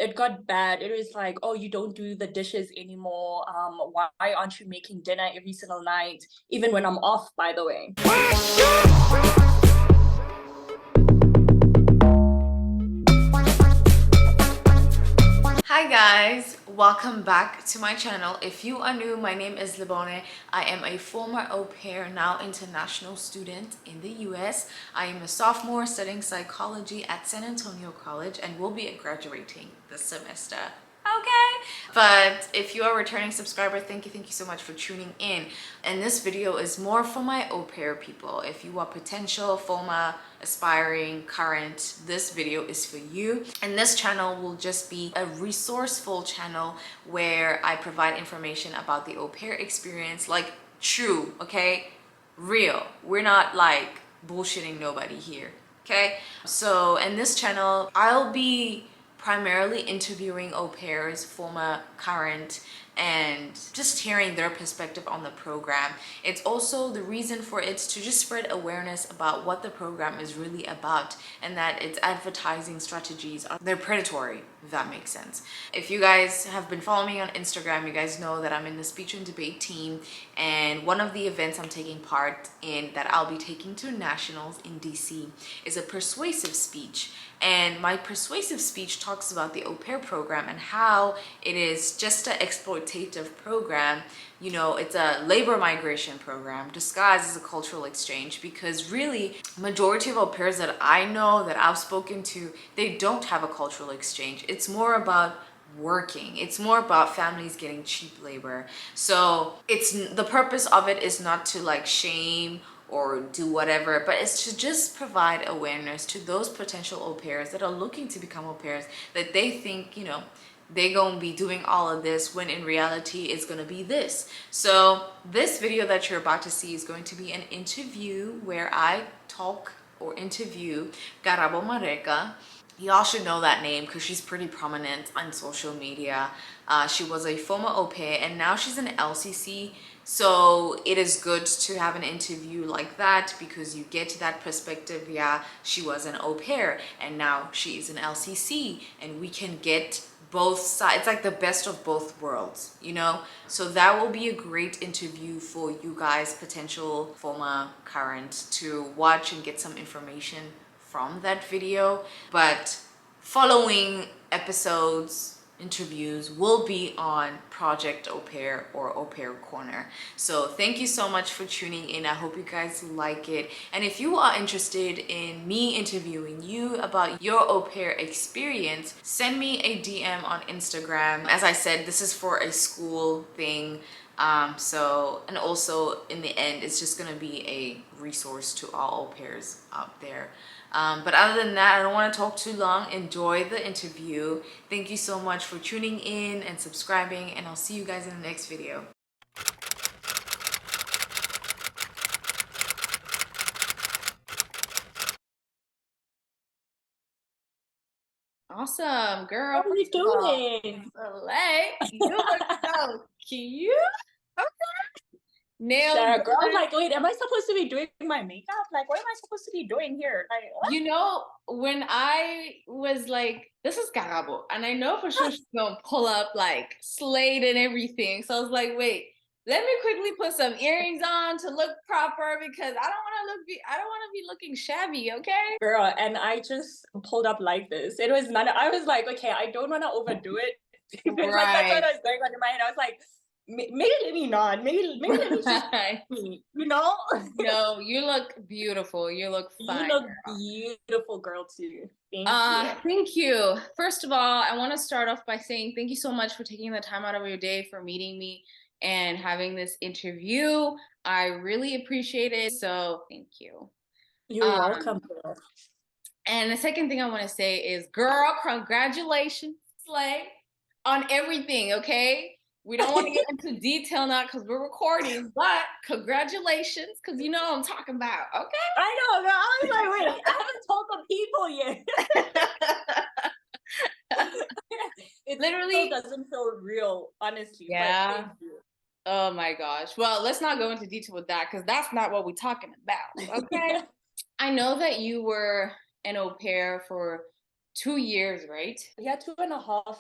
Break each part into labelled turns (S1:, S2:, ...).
S1: it got bad. It was like, oh, you don't do the dishes anymore. Why aren't you making dinner every single night, even when I'm off, by the way?
S2: Hi guys, welcome back to my channel. If you are new, my name is Lebone. I am a former au pair, now international student in the US. I am a sophomore studying psychology at San Antonio College and will be graduating this semester. Okay, but if you are a returning subscriber, thank you so much for tuning in. And this video is more for my au pair people. If you are potential, former, aspiring, current, this video is for you. And this channel will just be a resourceful channel where I provide information about the au pair experience, like true, okay, real. We're not like bullshitting nobody here, okay? So in this channel, I'll be primarily interviewing au pairs, former, current, and just hearing their perspective on the program. It's also the reason for it to just spread awareness about what the program is really about, and that its advertising strategies they're predatory, if that makes sense. If you guys have been following me on Instagram, you guys know that I'm in the speech and debate team, and one of the events I'm taking part in that I'll be taking to nationals in DC is a persuasive speech. And my persuasive speech talks about the au pair program and how it is just an exploitative program. You know, it's a labor migration program disguised as a cultural exchange, because really majority of au pairs that I know, that I've spoken to, they don't have a cultural exchange. It's more about working. It's more about families getting cheap labor. So it's the purpose of it is not to like shame or do whatever, but it's to just provide awareness to those potential au pairs that are looking to become au pairs, that they think, you know, they're gonna be doing all of this when in reality it's gonna be this. So this video that you're about to see is going to be an interview where I talk or interview Karabo Mareka. Y'all should know that name because she's pretty prominent on social media. She was a former au pair and now she's an LCC. So it is good to have an interview like that because you get that perspective. Yeah, she was an au pair and now she is an LCC, and we can get both sides. It's like the best of both worlds, you know? So that will be a great interview for you guys, potential, former, current, to watch and get some information from that video. But following episodes, interviews will be on Project Au Pair or Au Pair Corner. So thank you so much for tuning in. I hope you guys like it. And if you are interested in me interviewing you about your au pair experience, send me a DM on Instagram. As I said, this is for a school thing. And also in the end, it's just gonna be a resource to all au pairs out there. But other than that, I don't want to talk too long. Enjoy the interview. Thank you so much for tuning in and subscribing, and I'll see you guys in the next video. Awesome, girl.
S1: What are you
S2: First of all,
S1: doing?
S2: you look so cute. Nails.
S1: Sure, girl. I was like, wait, am I supposed to be doing my makeup? Like, what am I supposed to be doing here? Like, what?
S2: You know, when I was like, this is Karabo, and I know for sure she's gonna pull up like Slade and everything. So I was like, wait, let me quickly put some earrings on to look proper because I don't want to be looking shabby, okay?
S1: Girl, and I just pulled up like this. It was none. I was like, okay, I don't want to overdo it. Because like that's what
S2: Right.
S1: was going on in my head. I was like, maybe let me not. Maybe let me just you know?
S2: No, you look beautiful. You look
S1: You
S2: fine,
S1: look
S2: girl.
S1: beautiful, girl, too. Thank you.
S2: Thank you. First of all, I want to start off by saying thank you so much for taking the time out of your day for meeting me and having this interview. I really appreciate it. So thank you.
S1: You're welcome,
S2: Um,
S1: girl.
S2: and the second thing I want to say is, girl, congratulations, Slay, on everything, okay? We don't want to get into detail now because we're recording, but congratulations, because you know what I'm talking about, okay?
S1: I know, girl. I was like, wait, I haven't told the people yet. It still
S2: Literally,
S1: doesn't feel real, honestly. But
S2: yeah.
S1: thank you.
S2: Oh my gosh. Well, let's not go into detail with that because that's not what we're talking about, okay? I know that you were an au pair for 2 years, right?
S1: Yeah, 2.5.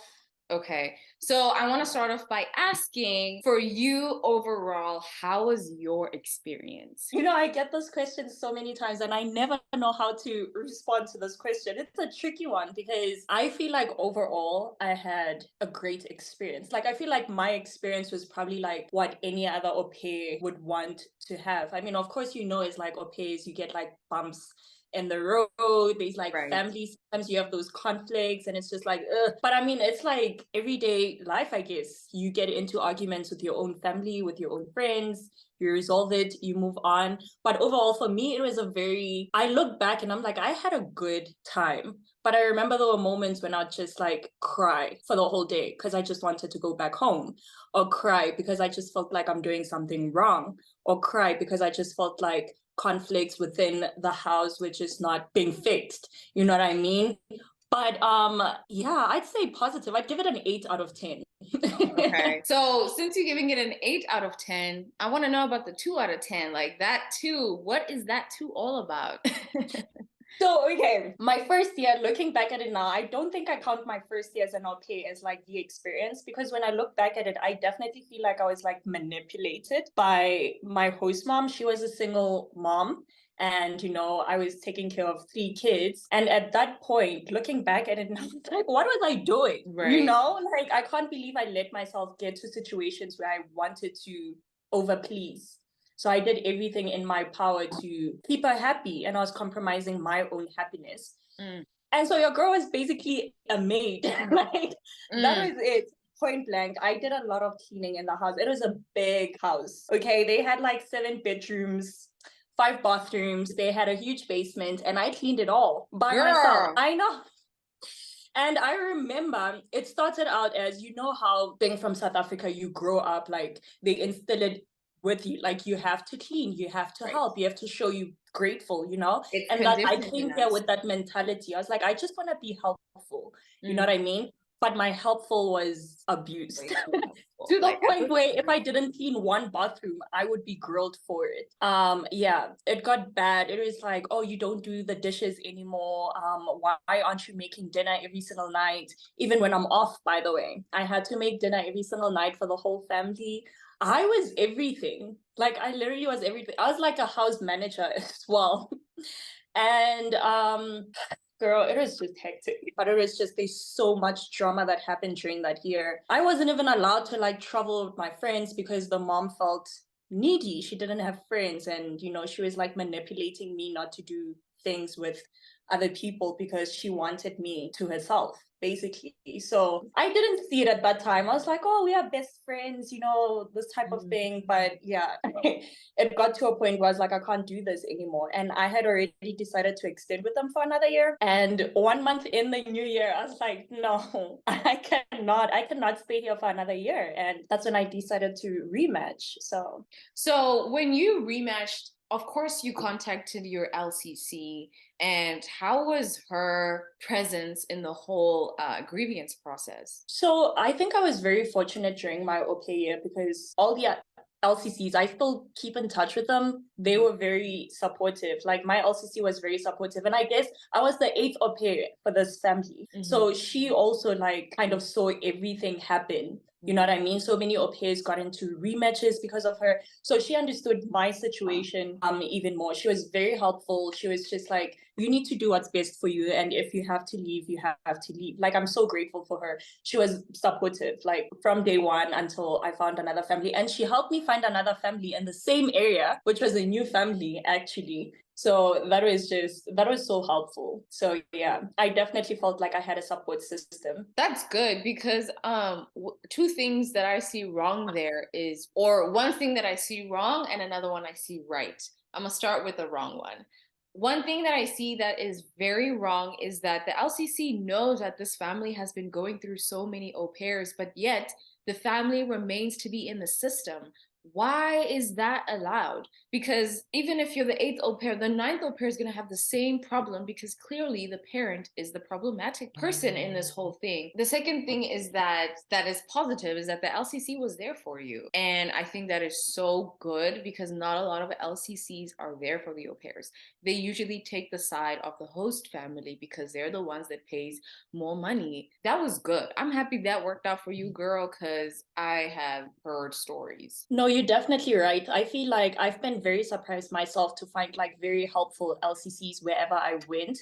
S2: Okay, so I want to start off by asking for you overall, how was your experience?
S1: I get those questions so many times, and I never know how to respond to this question. It's a tricky one because I feel like overall I had a great experience. Like, I feel like my experience was probably like what any other au pair would want to have. I mean, of course, it's like au pairs, you get like bumps in the road. There's like
S2: Right.
S1: families, sometimes you have those conflicts, and it's just like, ugh. But I mean, it's like everyday life, I guess. You get into arguments with your own family, with your own friends, you resolve it, you move on. But overall, for me, it was I look back and I'm like, I had a good time. But I remember there were moments when I'd just like cry for the whole day because I just wanted to go back home, or cry because I just felt like I'm doing something wrong, or cry because I just felt like conflicts within the house which is not being fixed. You know what I mean? But yeah, I'd say positive. I'd give it an 8 out of 10.
S2: Okay. So since you're giving it an 8 out of 10, I want to know about the 2 out of 10. Like that 2, what is that 2 all about?
S1: So, okay, my first year, looking back at it now, I don't think I count my first year as an au pair as like the experience, because when I look back at it, I definitely feel like I was like manipulated by my host mom. She was a single mom. And, I was taking care of 3 kids. And at that point, looking back at it now, it's like, what was I doing?
S2: Right.
S1: Like, I can't believe I let myself get to situations where I wanted to overplease. So I did everything in my power to keep her happy, and I was compromising my own happiness.
S2: Mm.
S1: And so your girl was basically a maid. Like, that was it. Point blank. I did a lot of cleaning in the house. It was a big house. Okay. They had like 7 bedrooms, 5 bathrooms. They had a huge basement, and I cleaned it all by myself.
S2: Girl.
S1: I know. And I remember it started out as, how being from South Africa, you grow up like they instill it with you. Like, you have to clean, you have to
S2: Right.
S1: help, you have to show you grateful.
S2: It's
S1: And that I
S2: conditioned in
S1: came here
S2: us.
S1: with that mentality. I was like, I just want to be helpful. You know
S2: Mm.
S1: what I mean? But my helpful was abused.
S2: Way too helpful.
S1: To the
S2: Like,
S1: point where if I didn't clean one bathroom, I would be grilled for it. Yeah, it got bad. It was like, oh, you don't do the dishes anymore. Why aren't you making dinner every single night? Even when I'm off, by the way, I had to make dinner every single night for the whole family. I was everything. Like, I literally was everything. I was like a house manager as well. And girl, it was just hectic. But it was just, there's so much drama that happened during that year. I wasn't even allowed to like travel with my friends because the mom felt needy. She didn't have friends, and she was like manipulating me not to do things with other people because she wanted me to herself, basically. So I didn't see it at that time. I was like, oh, we are best friends, this type of thing. But yeah, it got to a point where I was like, I can't do this anymore. And I had already decided to extend with them for another year. And 1 month in the new year, I was like, no, I cannot stay here for another year. And that's when I decided to rematch.
S2: So when you rematched, of course, you contacted your LCC. And how was her presence in the whole grievance process?
S1: So I think I was very fortunate during my au pair year because all the LCCs, I still keep in touch with them. They were very supportive. Like, my LCC was very supportive. And I guess I was the 8th au pair for this family. So she also like kind of saw everything happen. You know what I mean? So many au pairs got into rematches because of her. So she understood my situation even more. She was very helpful. She was just like, you need to do what's best for you. And if you have to leave, you have to leave. Like, I'm so grateful for her. She was supportive, like from day one until I found another family. And she helped me find another family in the same area, which was a new family, actually. So that was so helpful. So yeah, I definitely felt like I had a support system.
S2: That's good because 2 things that I see wrong there is, or one thing that I see wrong and another one I see right. I'm gonna start with the wrong one. One thing that I see that is very wrong is that the LCC knows that this family has been going through so many au pairs, but yet the family remains to be in the system. Why is that allowed? Because even if you're the eighth au pair, the ninth au pair is going to have the same problem because clearly the parent is the problematic person in this whole thing. The second thing is that is positive is that the LCC was there for you. And I think that is so good because not a lot of LCCs are there for the au pairs. They usually take the side of the host family because they're the ones that pays more money. That was good. I'm happy that worked out for you, girl, because I have heard stories.
S1: No, you're definitely right. I feel like I've been very surprised myself to find like very helpful LCCs wherever I went.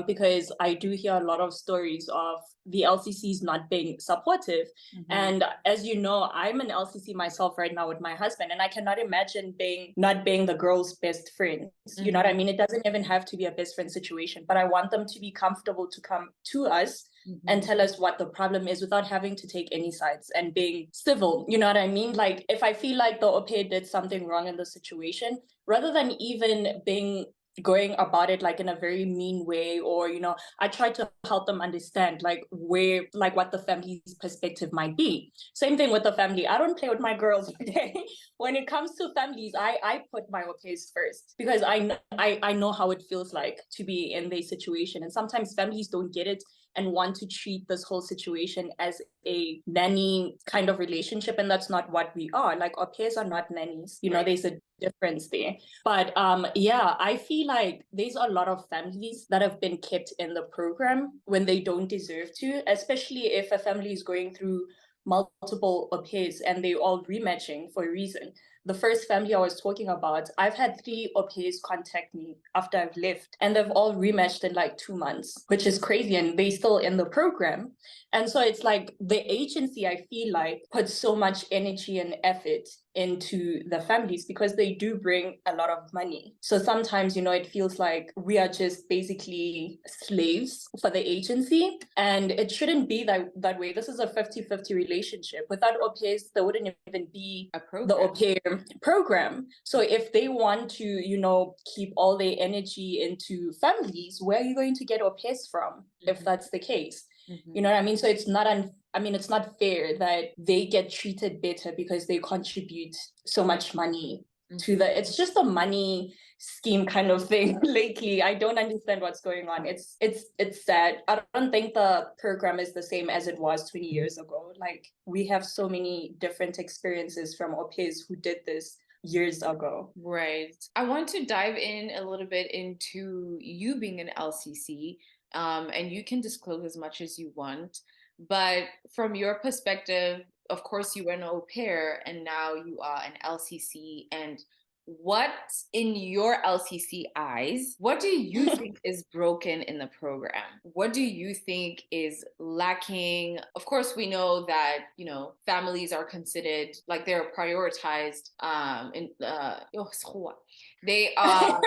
S1: Because I do hear a lot of stories of the LCCs not being supportive. And as you know, I'm an LCC myself right now with my husband, and I cannot imagine not being the girl's best friend. You know what I mean? It doesn't even have to be a best friend situation, but I want them to be comfortable to come to us and tell us what the problem is without having to take any sides and being civil. You know what I mean? Like if I feel like the au pair did something wrong in the situation, rather than even going about it like in a very mean way, or I try to help them understand like what the family's perspective might be. Same thing with the family. I don't play with my girls. Okay, when it comes to families, I put my au pairs first because I know how it feels like to be in their situation, and sometimes families don't get it and want to treat this whole situation as a nanny kind of relationship, and that's not what we are. Like au pairs are not nannies.
S2: Right.
S1: There's a difference there. But yeah, I feel like there's a lot of families that have been kept in the program when they don't deserve to, especially if a family is going through multiple au pairs and they all rematching for a reason. The first family I was talking about, I've had 3 au pairs contact me after I've left, and they've all rematched in like 2 months, which is crazy, and they still in the program. And so it's like the agency, I feel like, puts so much energy and effort into the families because they do bring a lot of money. So sometimes, it feels like we are just basically slaves for the agency, and it shouldn't be that way. This is a 50-50 relationship. Without au pairs, there wouldn't even be the au pair program. So if they want to, keep all their energy into families, where are you going to get au pairs from if that's the case? You know what I mean? So it's not it's not fair that they get treated better because they contribute so much money to it's just a money scheme kind of thing lately. I don't understand what's going on. It's sad. I don't think the program is the same as it was 20 years ago. Like we have so many different experiences from au pairs who did this years ago.
S2: Right. I want to dive in a little bit into you being an LCC, and you can disclose as much as you want. But from your perspective, of course, you were an au pair and now you are an LCC. And what, in your LCC eyes, what do you think is broken in the program? What do you think is lacking? Of course, we know that, families are considered, like they're prioritized they are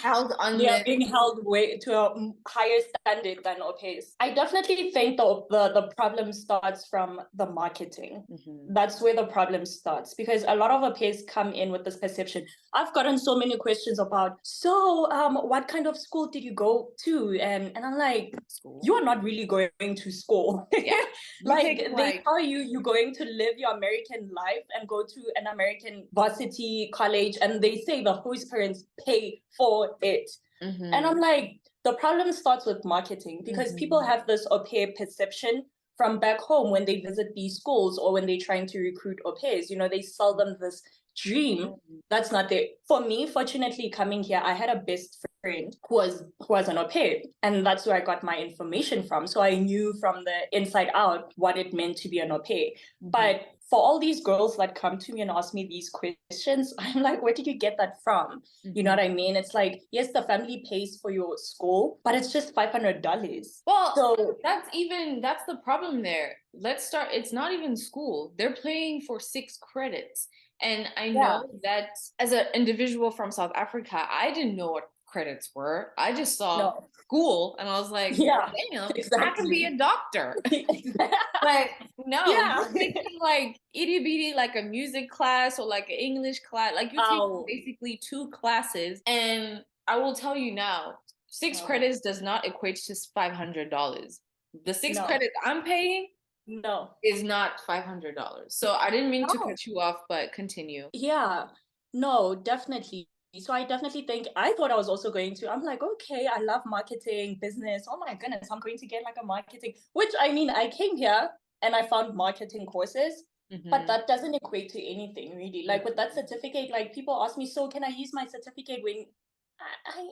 S2: held on
S1: They are being held way to a higher standard than au pairs. I definitely think the problem starts from the marketing. That's where the problem starts, because a lot of au pairs come in with this perception. I've gotten so many questions about, so what kind of school did you go to? And I'm like, school? You are not really going to school. Yeah. They tell you you're going to live your American life and go to an American varsity college, and they say the host parents pay for it. And I'm like, the problem starts with marketing, because people have this au pair perception from back home when they visit these schools or when they're trying to recruit au pairs. They sell them this dream that's not there. For me, fortunately, coming here, I had a best friend who was an au pair, and that's where I got my information from. So I knew from the inside out what it meant to be an au pair. But for all these girls that come to me and ask me these questions, I'm like, where did you get that from? You know what I mean? It's like, yes, the family pays for your school, but it's just $500.
S2: Well, so that's the problem there. Let's start. It's not even school. They're paying for 6 credits. And I know that as an individual from South Africa, I didn't know what credits were. I just saw school and I was like, damn, I can be a doctor. But no, you're taking like itty bitty, like a music class or like an English class. Like you're taking basically 2 classes. And I will tell you now, 6 credits does not equate to $500. The 6 credits I'm paying,
S1: No.
S2: is not $500. So I didn't mean to
S1: No.
S2: cut you off, but continue.
S1: Yeah, no, definitely. So I definitely think I thought I was also going to. I'm like, okay, I love marketing, business. Oh my goodness, I'm going to get like a marketing, which I mean, I came here and I found marketing courses, but
S2: Mm-hmm.
S1: that doesn't equate to anything really. Like with that certificate, like people ask me, so can I use my certificate when I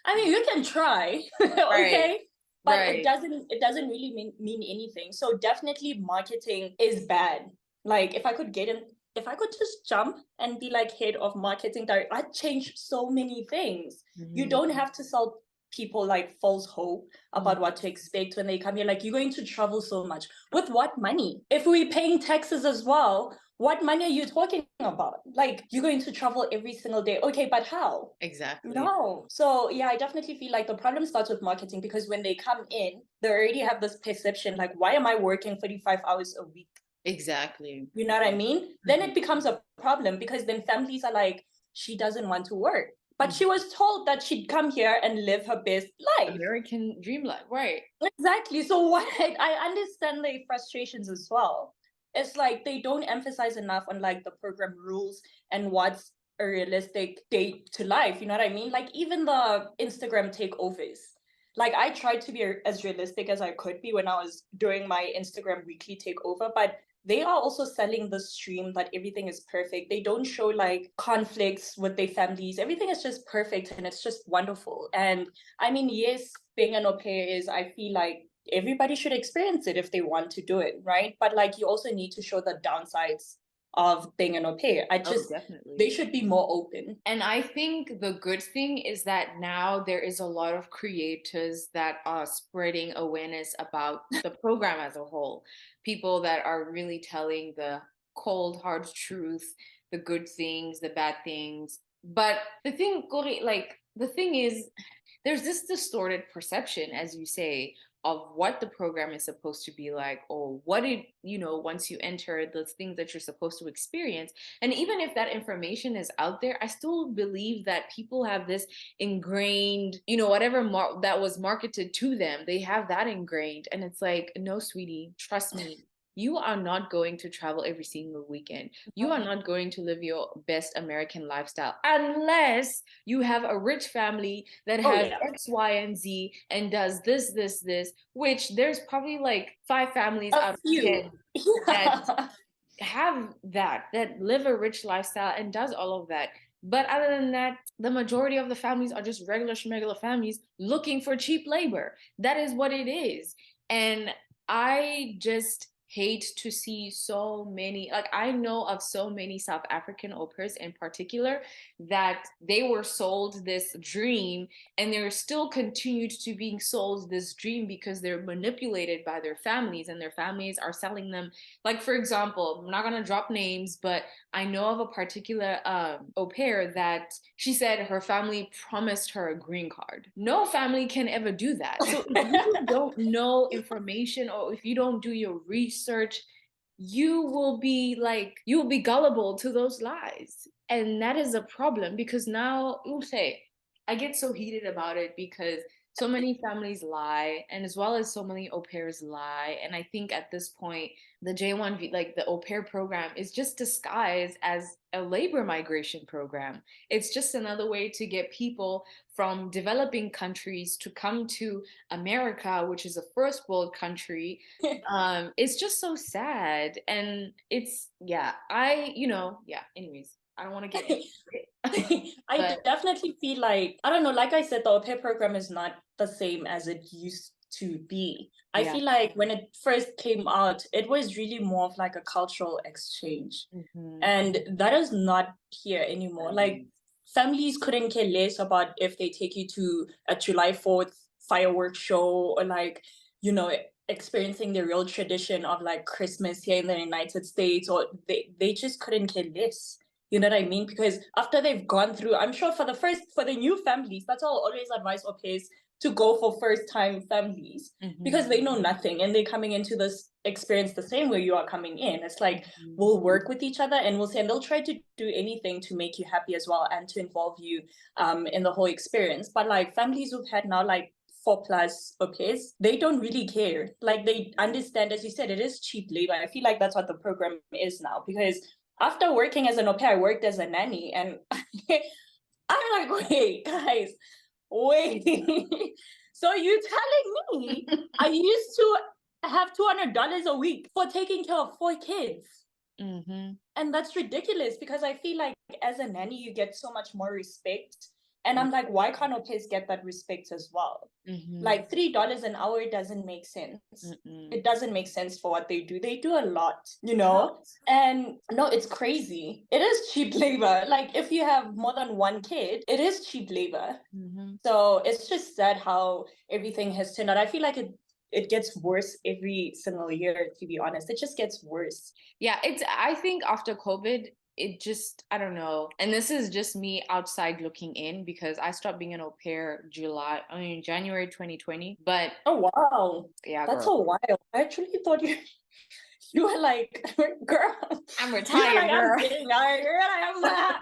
S1: I mean, you can try,
S2: Right,
S1: okay? But
S2: right.
S1: it doesn't really mean anything. So definitely marketing is bad. Like if I could just jump and be like head of marketing director, I'd change so many things. You don't
S2: Mm-hmm.
S1: have to sell people like false hope about what to expect when they come here. Like you're going to travel so much. With what money? If we're paying taxes as well, what money are you talking about? Like you're going to travel every single day. Okay, but how?
S2: Exactly.
S1: No. So yeah, I definitely feel like the problem starts with marketing because when they come in, they already have this perception like, why am I working 35 hours a week?
S2: Exactly.
S1: You know what I mean? Then
S2: Mm-hmm.
S1: it becomes a problem because then families are like, she doesn't want to work. But
S2: Mm-hmm.
S1: she was told that she'd come here and live her best life.
S2: American dream life, right?
S1: Exactly. So what I understand their frustrations as well. It's like they don't emphasize enough on like the program rules and what's a realistic date to life. You know what I mean? Like even the Instagram takeovers. Like I tried to be as realistic as I could be when I was doing my Instagram weekly takeover, but they are also selling the stream that everything is perfect. They don't show like conflicts with their families. Everything is just perfect and it's just wonderful. And I mean, yes, being an au pair is, I feel like everybody should experience it if they want to do it, right? But like you also need to show the downsides of being an au pair.
S2: Oh, definitely.
S1: They should be more open.
S2: And I think the good thing is that now there is a lot of creators that are spreading awareness about the program as a whole. People that are really telling the cold, hard truth, the good things, the bad things. But the thing, Kori, like, the thing is, there's this distorted perception, as you say, of what the program is supposed to be like, or what it, once you enter, the things that you're supposed to experience. And even if that information is out there, I still believe that people have this ingrained, whatever that was marketed to them, they have that ingrained. And it's like, no, sweetie, trust me. You are not going to travel every single weekend. You are not going to live your best American lifestyle unless you have a rich family that
S1: Oh
S2: has
S1: yeah.
S2: X, Y, and Z and does this, which there's probably like 5 families
S1: A
S2: out of
S1: few.
S2: 10 that have that live a rich lifestyle and does all of that. But other than that, the majority of the families are just regular schmegular families looking for cheap labor. That is what it is. And I just hate to see so many, like I know of so many South African au pairs in particular that they were sold this dream and they're still continued to being sold this dream because they're manipulated by their families and their families are selling them. Like, for example, I'm not going to drop names, but I know of a particular au pair that she said her family promised her a green card. No family can ever do that. So if you don't know information or if you don't do your research, you'll be gullible to those lies. And that is a problem because now, you'll say, I get so heated about it because so many families lie, and as well as so many au pairs lie. And I think at this point, the J1, like the au pair program, is just disguised as a labor migration program. It's just another way to get people from developing countries to come to America, which is a first world country. It's just so sad. And it's, yeah, anyways, I don't want to get into it.
S1: I
S2: But
S1: definitely feel like, I don't know, like I said, the au pair program is not the same as it used to be. I
S2: yeah.
S1: feel like when it first came out, it was really more of like a cultural exchange.
S2: Hmm.
S1: And that is not here anymore. Like families couldn't care less about if they take you to a July 4th fireworks show or like, you know, experiencing the real tradition of like Christmas here in the United States, or they just couldn't care less. You know what I mean? Because after they've gone through, I'm sure for the new families, that's all always advise au pairs to go for first time families because
S2: Hmm.
S1: they know nothing and they're coming into this experience the same way you are coming in. It's like
S2: Hmm.
S1: we'll work with each other and we'll say, and they'll try to do anything to make you happy as well and to involve you in the whole experience. But like families who've had now like 4+ au pairs, they don't really care. Like they understand, as you said, it is cheap labor. I feel like that's what the program is now, because after working as an au pair, I worked as a nanny, and I'm like, wait, guys, wait. So you telling me I used to have $200 a week for taking care of 4 kids?
S2: Mm-hmm.
S1: And that's ridiculous, because I feel like as a nanny, you get so much more respect. And I'm like, why can't au pairs get that respect as well?
S2: Mm-hmm.
S1: Like $3 an hour doesn't make sense. It doesn't make sense for what they do. They do a lot, you know? And no, it's crazy. It is cheap labor. Like if you have more than one kid, it is cheap labor.
S2: Mm-hmm.
S1: So it's just sad how everything has turned out. I feel like it gets worse every single year, to be honest. It just gets worse.
S2: Yeah, I think after COVID, it just, I don't know. And this is just me outside looking in, because I stopped being an au pair January 2020. But
S1: oh wow,
S2: yeah,
S1: that's
S2: girl.
S1: a while. I actually thought you were like, girl,
S2: I'm
S1: you were
S2: retired,
S1: like,
S2: girl.
S1: I'm getting out. You're like,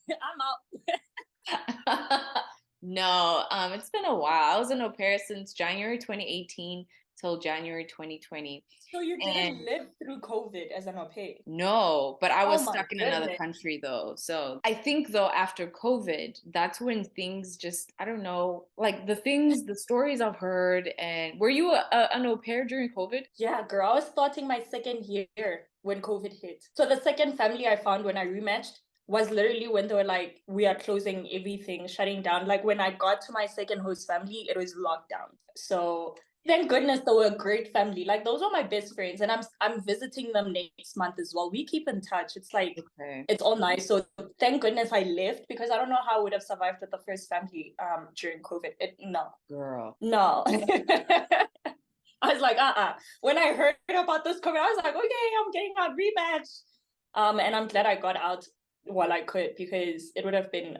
S1: I'm out.
S2: No, it's been a while. I was an au pair since January 2018 till January 2020.
S1: So you didn't
S2: And
S1: live through COVID as an au pair?
S2: no, but I was
S1: Oh my
S2: stuck in another
S1: goodness.
S2: country though. So I think though after COVID, that's when things just, I don't know, like the stories I've heard. And were you an au pair during COVID?
S1: Yeah, girl, I was starting my second year when COVID hit. So the second family I found when I rematched was literally when they were like, we are closing everything, shutting down. Like when I got to my second host family, it was lockdown. So thank goodness they were a great family. Like those are my best friends, and I'm visiting them next month as well. We keep in touch. It's like it's all nice. So thank goodness I left, because I don't know how I would have survived with the first family during COVID. No.
S2: Girl.
S1: No. I was like, When I heard about this coming, I was like, okay, I'm getting out rematch. And I'm glad I got out while I could, because it would have been,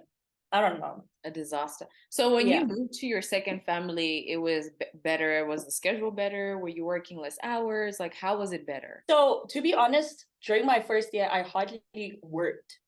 S1: I don't know,
S2: a disaster. So when you moved to your second family, it was better. Was the schedule better? Were you working less hours? Like, how was it better?
S1: So to be honest, during my first year, I hardly worked.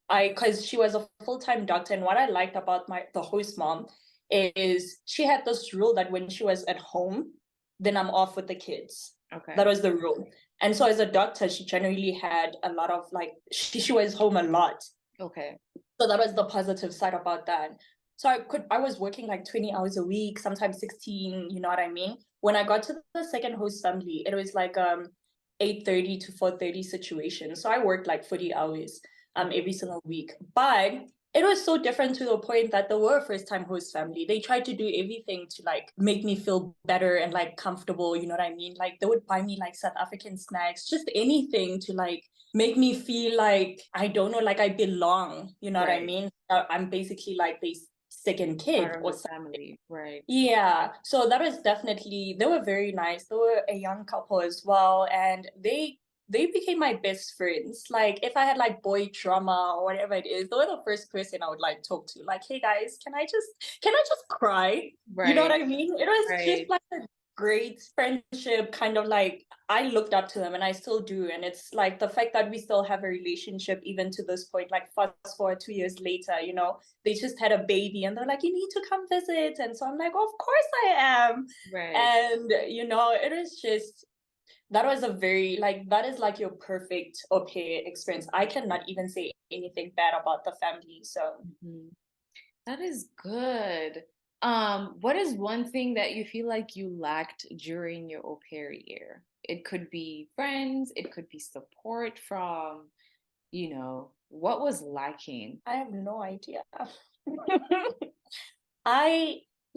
S1: Because she was a full-time doctor, and what I liked about the host mom is she had this rule that when she was at home, then I'm off with the kids.
S2: Okay.
S1: That was the rule. And so as a doctor, she generally had a lot of she was home a lot.
S2: Okay.
S1: So that was the positive side about that. So I was working like 20 hours a week, sometimes 16, you know what I mean? When I got to the second host family, it was like 8:30 to 4:30 situation. So I worked like 40 hours every single week. But it was so different to the point that they were a first-time host family. They tried to do everything to like make me feel better and like comfortable, you know what I mean? Like they would buy me like South African snacks, just anything to like make me feel like, I don't know, like I belong, you know what I mean? I'm basically like this second kid or
S2: family, right?
S1: Yeah, so that was definitely, they were very nice. They were a young couple as well, and they became my best friends. Like if I had like boy trauma or whatever it is, they were the first person I would like talk to. Like, hey guys, can I just cry?
S2: Right.
S1: You know what I mean? It was just like a great friendship, kind of like I looked up to them, and I still do. And it's like the fact that we still have a relationship even to this point, like fast forward 2 years later, you know, they just had a baby and they're like, you need to come visit. And so I'm like, of course I am.
S2: Right.
S1: And you know, it is just, that was a very that is like your perfect au pair experience. I cannot even say anything bad about the family. So
S2: that is good. What is one thing that you feel like you lacked during your au pair year? It could be friends, it could be support from, you know, what was lacking?
S1: I have no idea.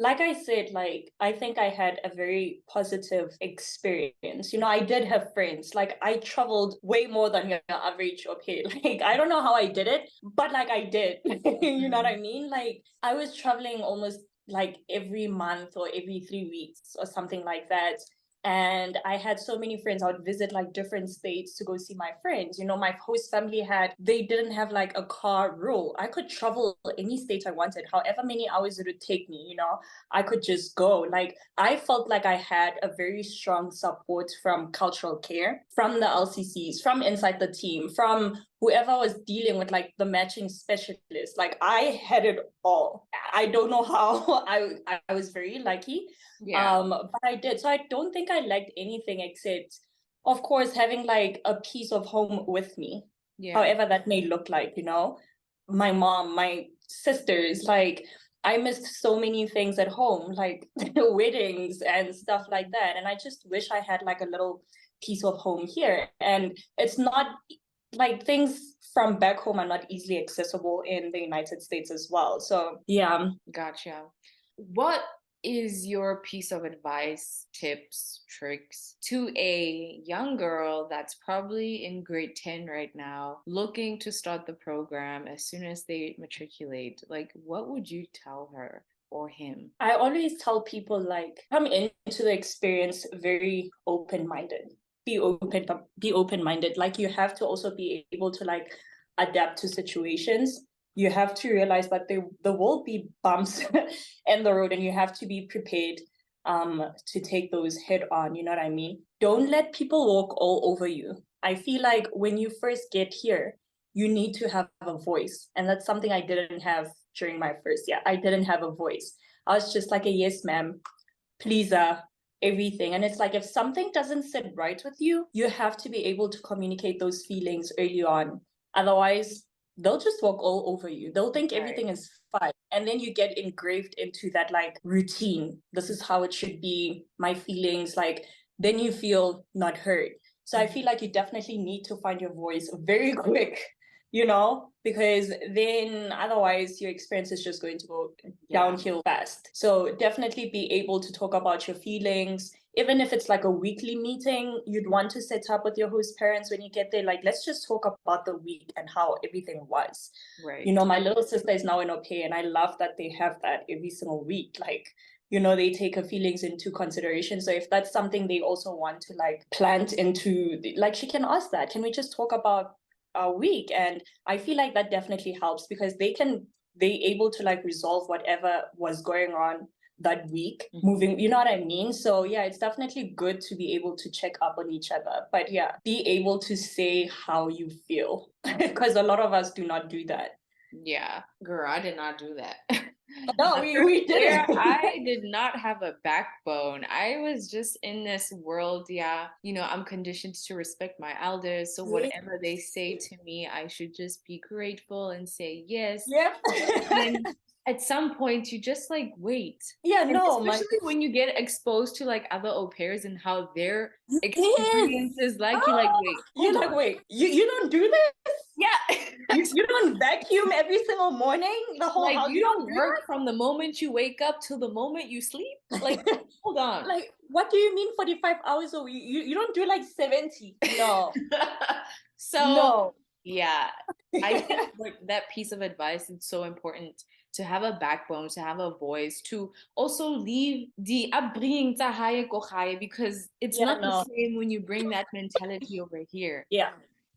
S1: Like I said, like I think I had a very positive experience. You know, I did have friends. Like I traveled way more than your average au pair. Like I don't know how I did it, but like I did. You know what I mean? Like I was traveling almost like every month or every 3 weeks or something like that. And I had so many friends. I would visit like different states to go see my friends. You know, my host family they didn't have like a car rule. I could travel any state I wanted, however many hours it would take me, you know, I could just go. Like, I felt like I had a very strong support from cultural care, from the LCCs, from inside the team, from whoever was dealing with like the matching specialist, like I had it all. I don't know how. I was very lucky.
S2: Yeah.
S1: But I did. So I don't think I lacked anything except, of course, having like a piece of home with me,
S2: Yeah.
S1: however that may look like, you know, my mom, my sisters, like I missed so many things at home, like weddings and stuff like that. And I just wish I had like a little piece of home here. And it's not like things from back home are not easily accessible in the United States as well. So yeah.
S2: Gotcha. What is your piece of advice, tips, tricks to a young girl that's probably in grade 10 right now, looking to start the program as soon as they matriculate? Like, what would you tell her or him?
S1: I always tell people like come into the experience very open-minded. Be open-minded. Like you have to also be able to like adapt to situations. You have to realize that there will be bumps in the road and you have to be prepared to take those head on, you know what I mean? Don't let people walk all over you. I feel like when you first get here, you need to have a voice. And that's something I didn't have during my first year. I didn't have a voice. I was just like a yes, ma'am, pleaser, everything. And it's like if something doesn't sit right with you, you have to be able to communicate those feelings early on. Otherwise, they'll just walk all over you. They'll think everything is fine. And then you get engraved into that like routine. This is how it should be, my feelings, like then you feel not heard. So I feel like you definitely need to find your voice very quick, you know, because then otherwise your experience is just going to go downhill fast. So definitely be able to talk about your feelings. Even if it's like a weekly meeting, you'd want to set up with your host parents when you get there. Like, let's just talk about the week and how everything was.
S2: Right.
S1: You know, my little sister is now in AUPAIR, and I love that they have that every single week. Like, you know, they take her feelings into consideration. So if that's something they also want to like plant into, like, she can ask that. Can we just talk about our week? And I feel like that definitely helps because they able to like resolve whatever was going on that week moving, you know what I mean? So yeah, it's definitely good to be able to check up on each other, but yeah, be able to say how you feel because a lot of us do not do that.
S2: Yeah, girl, I did not do that.
S1: No, we didn't.
S2: I did not have a backbone. I was just in this world. Yeah, you know, I'm conditioned to respect my elders. So whatever they say to me, I should just be grateful and say yes.
S1: Yeah.
S2: And at some point, you just like wait.
S1: Yeah,
S2: And
S1: no,
S2: especially when you get exposed to like other au pairs and how their
S1: yes.
S2: experiences like, you're like, wait,
S1: you're like, wait, you don't do this?
S2: Yeah.
S1: You don't vacuum every single morning, the whole
S2: Like
S1: house.
S2: you don't work from the moment you wake up till the moment you sleep. Like, hold on.
S1: Like, what do you mean 45 hours a week? You don't do like 70. No.
S2: So
S1: no.
S2: Yeah, I think like that piece of advice is so important to have a backbone, to have a voice, to also leave the upbringing to higher because it's not the same when you bring that mentality over here.
S1: Yeah.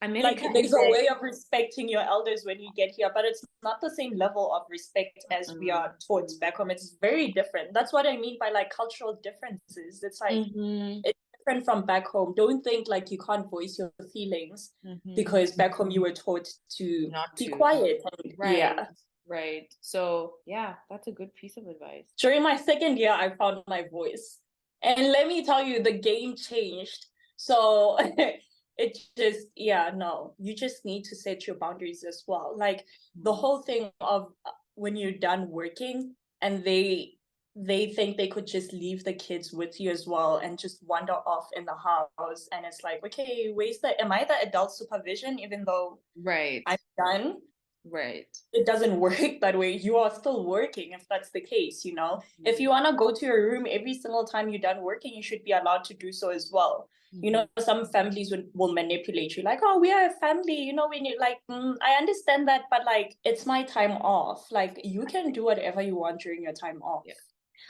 S2: America
S1: like there's a way of respecting your elders when you get here, but it's not the same level of respect as we are taught back home. It's very different. That's what I mean by like cultural differences. It's like it's different from back home. Don't think like you can't voice your feelings because back home you were taught to not be quiet. And, yeah.
S2: Right. So yeah, that's a good piece of advice.
S1: During my second year, I found my voice. And let me tell you, the game changed. So it just, yeah, no, you just need to set your boundaries as well. Like the whole thing of when you're done working and they think they could just leave the kids with you as well and just wander off in the house. And it's like, okay, am I the adult supervision even though I'm done?
S2: Right.
S1: It doesn't work that way. You are still working if that's the case, you know? If you want to go to your room every single time you're done working, you should be allowed to do so as well. You know, some families will manipulate you like, oh, we are a family, you know, when you're like, I understand that, but like, it's my time off. Like, you can do whatever you want during your time off.
S2: Yeah.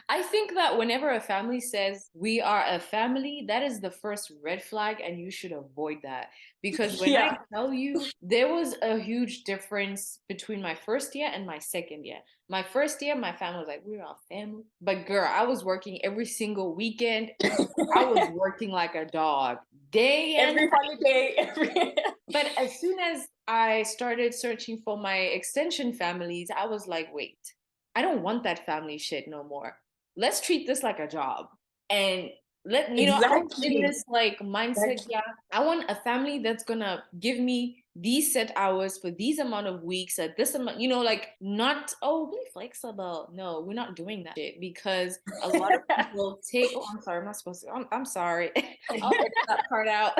S2: I think that whenever a family says we are a family, that is the first red flag, and you should avoid that. Because when I
S1: Yeah.
S2: tell you, there was a huge difference between my first year and my second year. My first year, my family was like, we're a family. But girl, I was working every single weekend. I was working like a dog, day and
S1: Every holiday, every
S2: but as soon as I started searching for my extension families, I was like, wait, I don't want that family shit no more. Let's treat this like a job. And I was in
S1: exactly.
S2: this like mindset,
S1: Exactly.
S2: yeah, I want a family that's gonna give me these set hours for these amount of weeks at this amount, like not, oh, be flexible. No, we're not doing that shit because a lot of people take, oh, I'm sorry, I'm not supposed to, I'm sorry. I'll edit that part out.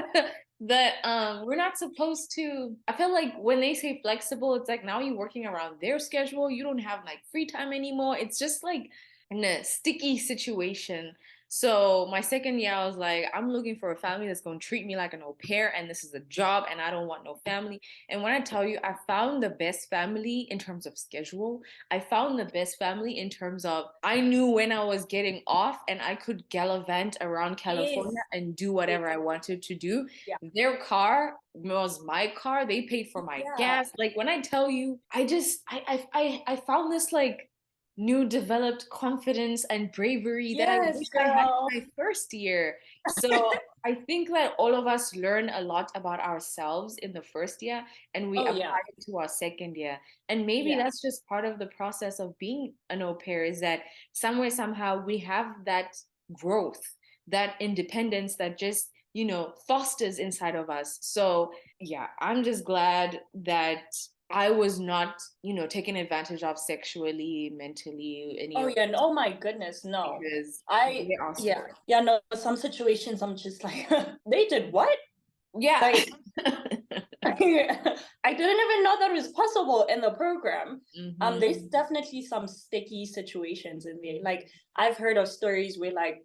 S2: That we're not supposed to. I feel like when they say flexible, it's like now you're working around their schedule. You don't have like free time anymore. It's just like in a sticky situation. So my second year, I was like, I'm looking for a family that's going to treat me like an au pair, and this is a job, and I don't want no family. And when I tell you, I found the best family in terms of schedule. I found the best family in terms of I knew when I was getting off, and I could gallivant around
S1: Yes.
S2: California and do whatever I wanted to do.
S1: Yeah.
S2: Their car was my car. They paid for my
S1: Yeah.
S2: gas. Like when I tell you, I found this like new developed confidence and bravery that I
S1: Yes,
S2: wish I had
S1: girl.
S2: in my first year. So I think that all of us learn a lot about ourselves in the first year and we
S1: Oh yeah.
S2: apply it to our second year. And maybe
S1: Yeah.
S2: that's just part of the process of being an au pair is that somewhere, somehow we have that growth, that independence that just fosters inside of us. So yeah, I'm just glad that I was not, taken advantage of sexually, mentally, any
S1: Oh
S2: of
S1: yeah.
S2: those
S1: Oh my goodness, no.
S2: because
S1: I
S2: there are
S1: yeah.
S2: stories.
S1: Yeah, no, some situations I'm just like they did what?
S2: Yeah.
S1: Like I didn't even know that was possible in the program. There's
S2: Hmm.
S1: definitely some sticky situations in there. Like I've heard of stories where like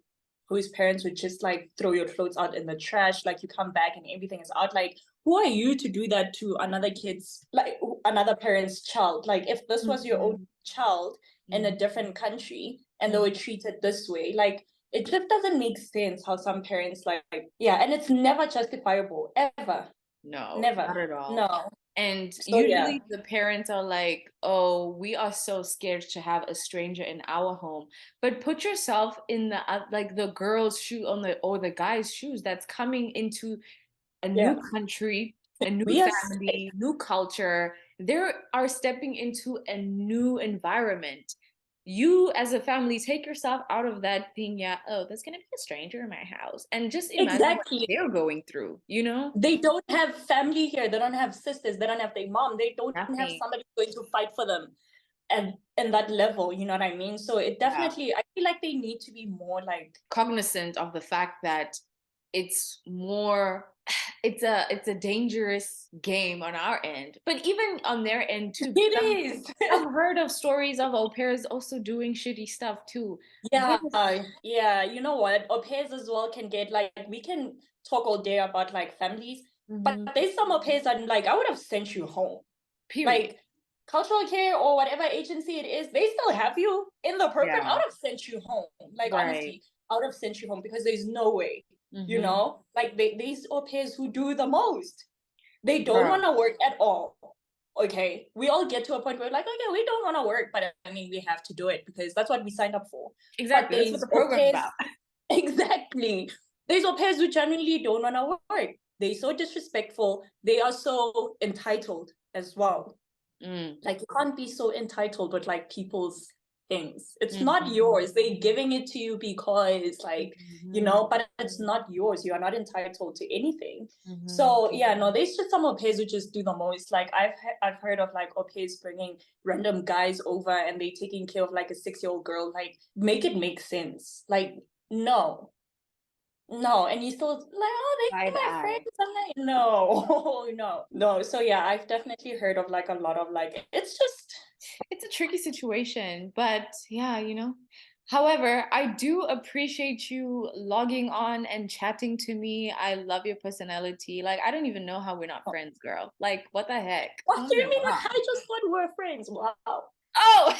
S1: whose parents would just like throw your clothes out in the trash, like you come back and everything is out. Like, who are you to do that to another kid's, like another parent's child? Like, if this was your own
S2: Hmm.
S1: child in a
S2: Hmm.
S1: different country and they
S2: Hmm.
S1: were treated this way, like it just doesn't make sense how some parents like, yeah, and it's never justifiable, ever.
S2: No,
S1: Never.
S2: not at all.
S1: No.
S2: And
S1: So yeah.
S2: usually the parents are like, oh, we are so scared to have a stranger in our home. But put yourself in the like the girl's shoe on the or the guy's shoes that's coming into a
S1: Yeah.
S2: new country, a new
S1: We are
S2: family, new culture. They are stepping into a new environment. You, as a family, take yourself out of that being, yeah, oh, there's going to be a stranger in my house. And just imagine what
S1: exactly.
S2: they're going through, you know?
S1: They don't have family here. They don't have sisters. They don't have their mom. They don't have
S2: Nothing.
S1: somebody going to fight for them and in that level, you know what I mean? So it
S2: Yeah.
S1: definitely, I feel like they need to be more like,
S2: Cognizant of the fact that it's more it's a dangerous game on our end, but even on their end too,
S1: it
S2: because
S1: is.
S2: I've heard of stories of au pairs also doing shitty stuff too.
S1: Yeah,
S2: There's-
S1: yeah. You know what? Au pairs as well can get like, we can talk all day about like families, but
S2: Mhm.
S1: there's some au pairs that like, I would have sent you home.
S2: Period.
S1: Like cultural care or whatever agency it is, they still have you in the program. I
S2: Yeah.
S1: would have sent you home. Like
S2: Right.
S1: honestly, I would have sent you home because there's no way, you
S2: Hmm.
S1: know, like these au pairs who do the most, they don't
S2: Girl.
S1: want to work at all. Okay, we all get to a point where we're like, okay, we don't want to work, but I mean, we have to do it because that's what we signed up for. But
S2: Exactly. That's what
S1: there's
S2: the
S1: au
S2: program's
S1: pairs,
S2: about.
S1: exactly. There's au pairs who genuinely don't want to work. They're so disrespectful. They are so entitled as well.
S2: Mm.
S1: Like you can't be so entitled with like people's things. It's not
S2: Hmm.
S1: yours. They're giving it to you because like, you
S2: Hmm.
S1: know, but it's not yours. You are not entitled to anything.
S2: Hmm.
S1: So yeah, no, there's just some au pairs who just do the most. Like I've heard of like au pairs bringing random guys over and they taking care of like a 6-year-old girl. Like make it make sense. Like no, no, and you still like, oh, they're
S2: Side
S1: my friends.
S2: eye.
S1: I'm like, no, no, no. So yeah, I've definitely heard of like a lot of like, it's just
S2: It's a tricky situation, but yeah, However, I do appreciate you logging on and chatting to me. I love your personality. Like, I don't even know how we're not friends, girl. Like, what the heck?
S1: what
S2: Oh
S1: do you
S2: my
S1: mean?
S2: God.
S1: I just thought we're friends. Wow.
S2: Oh,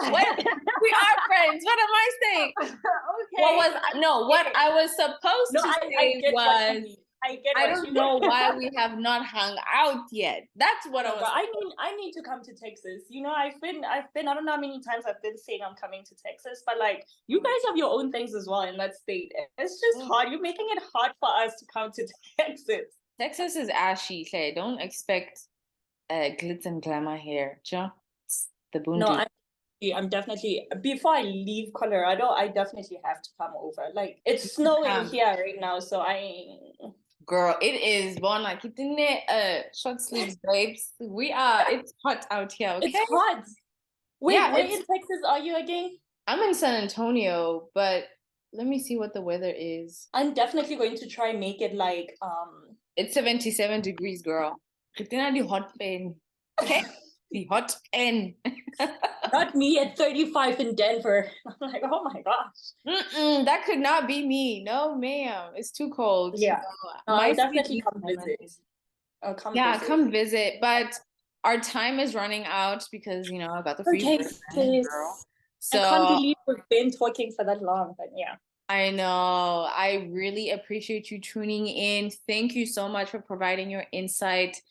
S2: what? We are friends. What am I saying?
S1: Okay.
S2: What I was supposed
S1: No,
S2: to
S1: I
S2: say
S1: get what you
S2: was,
S1: mean. I get
S2: I
S1: what
S2: don't
S1: you
S2: know
S1: mean.
S2: why we have not hung out yet. That's what I
S1: No,
S2: was.
S1: but I need to come to Texas. You know, I've been I don't know how many times I've been saying I'm coming to Texas, but like you guys have your own things as well in that state. It's just hard. You're making it hard for us to come to Texas.
S2: Texas is ashy, Clay. Don't expect glitz and glamour here. It's the
S1: No,
S2: boondocks.
S1: I'm definitely before I leave Colorado, I definitely have to come over. Like it's snowing here right now, so
S2: Girl, it is born like it in there, short sleeves, babes. It's hot out here, okay?
S1: It's hot. Wait,
S2: Yeah,
S1: where in Texas are you again?
S2: I'm in San Antonio, but let me see what the weather is.
S1: I'm definitely going to try make it like
S2: It's 77 degrees, girl. Christina, the hot pen. Okay? The hot pen.
S1: not me at 35 in Denver. I'm like, oh my gosh.
S2: That could not be me. No, ma'am. It's too cold.
S1: Yeah.
S2: No,
S1: I'll definitely come visit.
S2: come visit. But our time is running out because, I got the free
S1: Okay,
S2: boyfriend, girl.
S1: I can't
S2: So
S1: believe we've been talking for that long, but yeah.
S2: I know. I really appreciate you tuning in. Thank you so much for providing your insight.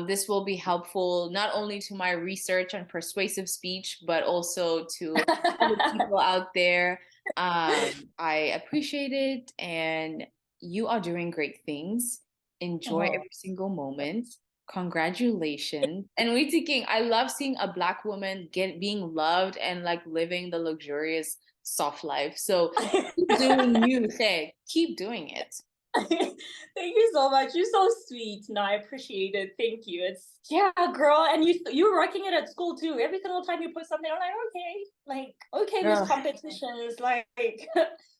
S2: This will be helpful not only to my research and persuasive speech, but also to other people out there. I appreciate it, and you are doing great things. Enjoy every single moment. Congratulations. And we thinking, I love seeing a Black woman being loved and like living the luxurious soft life. So keep doing you, say, keep doing it.
S1: Thank you so much. You're so sweet. No, I appreciate it. Thank you. It's girl, and you're rocking it at school too. Every single time you put something, I'm like, okay, there's competitions. Like,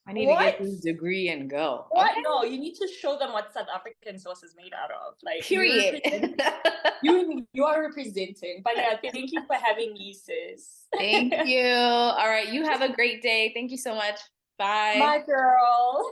S2: I need to get this degree and go.
S1: What? Okay? No, you need to show them what South African sauce is made out of. Like,
S2: period.
S1: You are representing. But yeah, thank you for having me, sis.
S2: Thank you. All right, you have a great day. Thank you so much. Bye.
S1: Bye, girl.